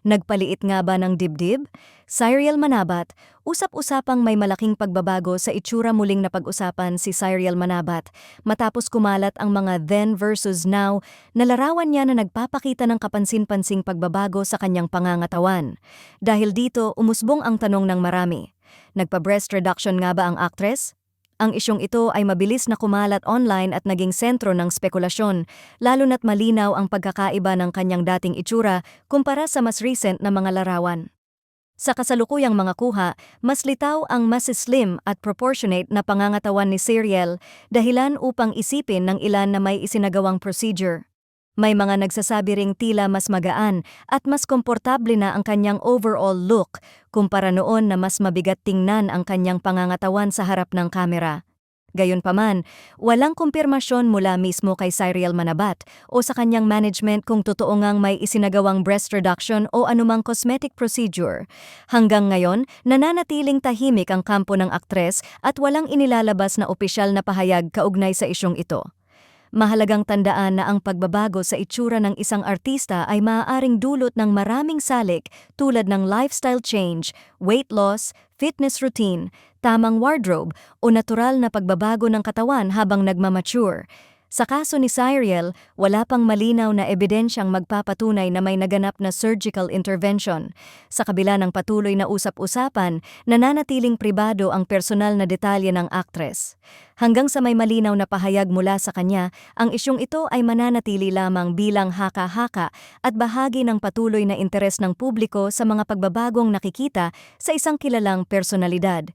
Nagpaliit nga ba ng dibdib? Cyril Manabat, usap-usapang may malaking pagbabago sa itsura muling napag-usapan si Cyril Manabat matapos kumalat ang mga then versus now na larawan niya na nagpapakita ng kapansin-pansing pagbabago sa kanyang pangangatawan. Dahil dito, umusbong ang tanong ng marami. Nagpa-breast reduction nga ba ang aktres? Ang isyong ito ay mabilis na kumalat online at naging sentro ng spekulasyon, lalo na't malinaw ang pagkakaiba ng kanyang dating itsura kumpara sa mas recent na mga larawan. Sa kasalukuyang mga kuha, mas litaw ang mas slim at proportionate na pangangatawan ni Cyril, dahilan upang isipin ng ilan na may isinagawang procedure. May mga nagsasabi ring tila mas magaan at mas komportable na ang kanyang overall look kumpara noon na mas mabigat tingnan ang kanyang pangangatawan sa harap ng kamera. Gayunpaman, walang kumpirmasyon mula mismo kay Cyril Manabat o sa kanyang management kung totoo ngang may isinagawang breast reduction o anumang cosmetic procedure. Hanggang ngayon, nananatiling tahimik ang kampo ng aktres at walang inilalabas na opisyal na pahayag kaugnay sa isyong ito. Mahalagang tandaan na ang pagbabago sa itsura ng isang artista ay maaaring dulot ng maraming salik tulad ng lifestyle change, weight loss, fitness routine, tamang wardrobe o natural na pagbabago ng katawan habang nagmamature. Sa kaso ni Cyril, wala pang malinaw na ebidensyang magpapatunay na may naganap na surgical intervention. Sa kabila ng patuloy na usap-usapan, nananatiling pribado ang personal na detalye ng aktres. Hanggang sa may malinaw na pahayag mula sa kanya, ang isyong ito ay mananatili lamang bilang haka-haka at bahagi ng patuloy na interes ng publiko sa mga pagbabagong nakikita sa isang kilalang personalidad.